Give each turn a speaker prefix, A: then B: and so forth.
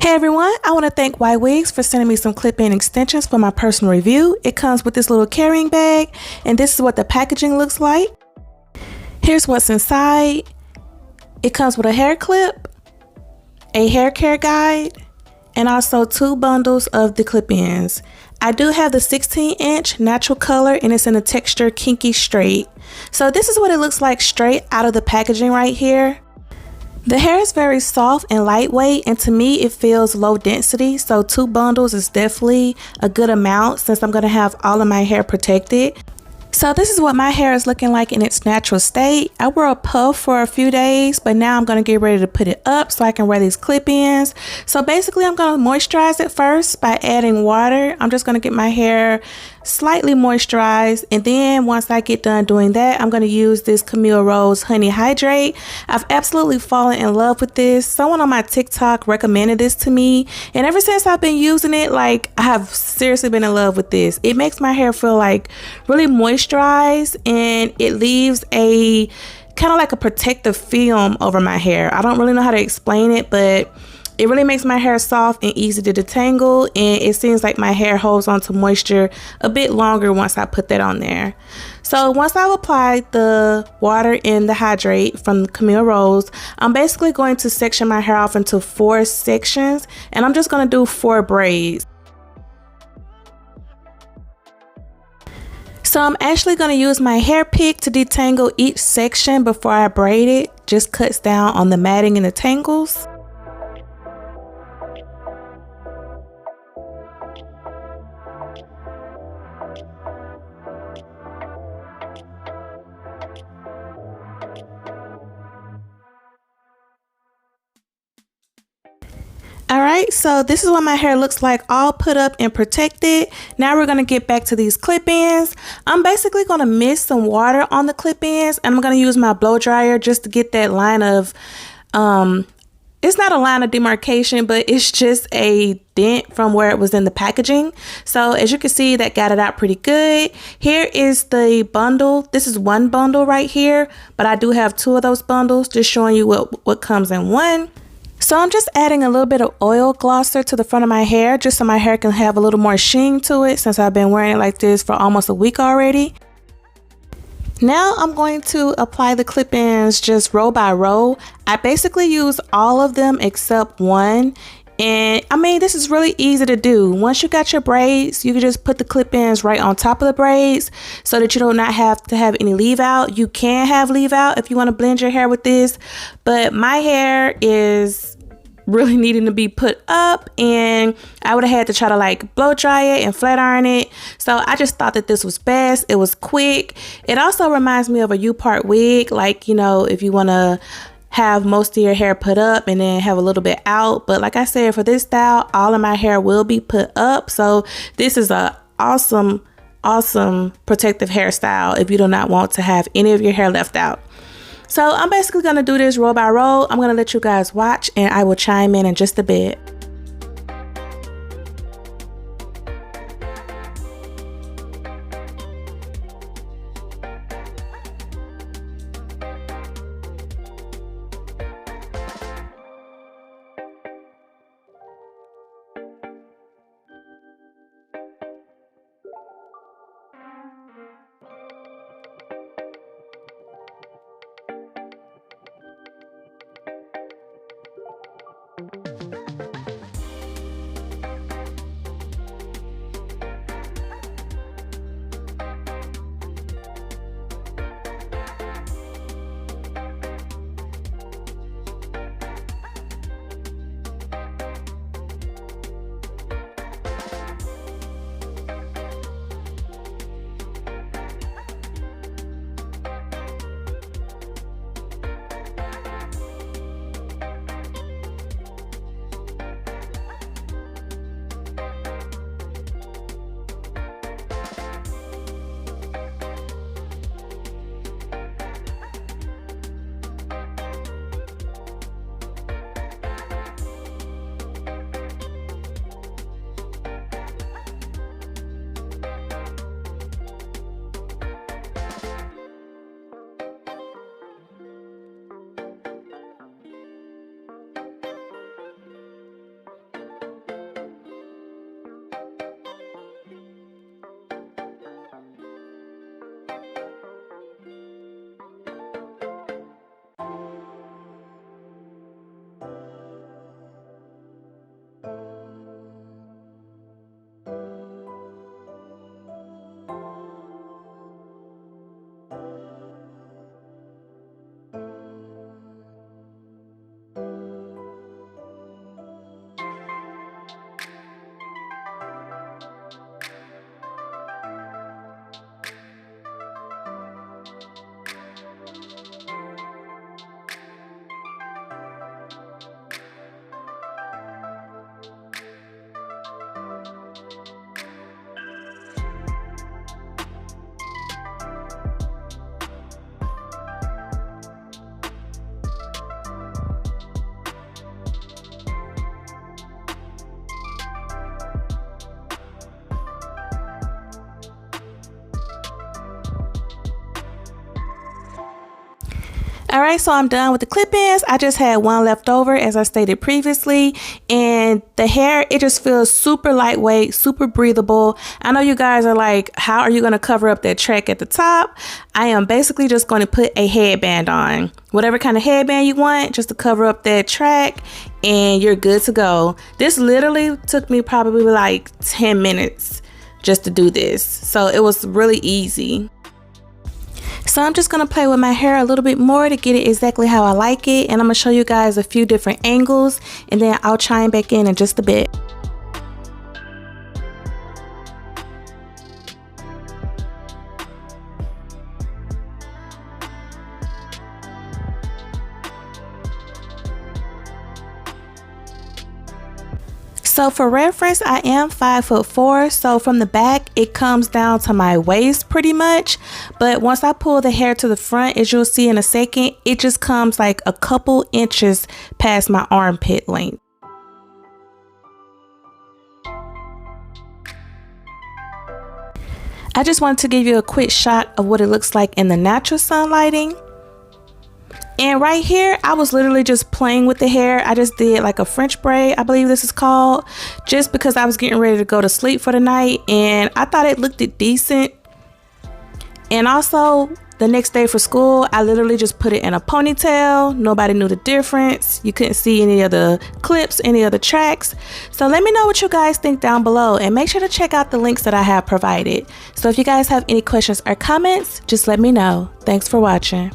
A: Hey everyone, I want to thank YGWIGS for sending me some clip-in extensions for my personal review. It comes with this little carrying bag, and this is what the packaging looks like. Here's what's inside. It comes with a hair clip, a hair care guide, and also 2 bundles of the clip-ins. I do have the 16-inch natural color, and it's in the texture kinky straight. So this is what it looks like straight out of the packaging right here. The hair is very soft and lightweight, and to me it feels low density, so 2 bundles is definitely a good amount since I'm going to have all of my hair protected. So this is what my hair is looking like in its natural state. I wore a puff for a few days, but now I'm going to get ready to put it up so I can wear these clip-ins. So basically I'm going to moisturize it first by adding water. I'm just going to get my hair slightly moisturized, and then once I get done doing that, I'm going to use this Camille Rose Honey Hydrate. I've absolutely fallen in love with this. Someone on my TikTok recommended this to me, and ever since I've been using it, like, I have seriously been in love with this. It makes my hair feel like really moisturized, and it leaves a kind of like a protective film over my hair. I don't really know how to explain it, but it really makes my hair soft and easy to detangle, and it seems like my hair holds on to moisture a bit longer once I put that on there. So once I've applied the water and the hydrate from Camille Rose, I'm basically going to section my hair off into 4 sections, and I'm just going to do 4 braids. So I'm actually going to use my hair pick to detangle each section before I braid it. Just cuts down on the matting and the tangles. Alright, so this is what my hair looks like all put up and protected. Now we're going to get back to these clip-ins. I'm basically going to mist some water on the clip-ins, and I'm going to use my blow dryer just to get that line of, it's not a line of demarcation, but it's just a dent from where it was in the packaging. So as you can see, that got it out pretty good. Here is the bundle. This is 1 bundle right here, but I do have 2 of those bundles, just showing you what comes in one. So I'm just adding a little bit of oil glosser to the front of my hair, just so my hair can have a little more sheen to it, since I've been wearing it like this for almost a week already. Now I'm going to apply the clip-ins just row by row. I basically use all of them except one. And I mean, this is really easy to do. Once you got your braids, you can just put the clip-ins right on top of the braids so that you do not have to have any leave out. You can have leave out if you want to blend your hair with this, but my hair is really needing to be put up, and I would have had to try to like blow dry it and flat iron it. So I just thought that this was best. It was quick. It also reminds me of a U-part wig, like, you know, if you want to have most of your hair put up and then have a little bit out. But like I said, for this style, all of my hair will be put up. So this is a awesome protective hairstyle if you do not want to have any of your hair left out. So I'm basically going to do this row by row. I'm going to let you guys watch, and I will chime in just a bit. Alright, so I'm done with the clip-ins. I just had one left over as I stated previously, and the hair, it just feels super lightweight, super breathable. I know you guys are like, how are you going to cover up that track at the top? I am basically just going to put a headband on, whatever kind of headband you want, just to cover up that track, and you're good to go. This literally took me probably like 10 minutes just to do this, so it was really easy. So I'm just going to play with my hair a little bit more to get it exactly how I like it, and I'm going to show you guys a few different angles, and then I'll chime back in just a bit. So for reference, I am 5'4", so from the back it comes down to my waist pretty much, but once I pull the hair to the front, as you'll see in a second, it just comes like a couple inches past my armpit length. I just wanted to give you a quick shot of what it looks like in the natural sunlighting. And right here, I was literally just playing with the hair. I just did like a French braid, I believe this is called, just because I was getting ready to go to sleep for the night, and I thought it looked decent. And also, the next day for school, I literally just put it in a ponytail. Nobody knew the difference. You couldn't see any of the clips, any of the tracks. So let me know what you guys think down below, and make sure to check out the links that I have provided. So if you guys have any questions or comments, just let me know. Thanks for watching.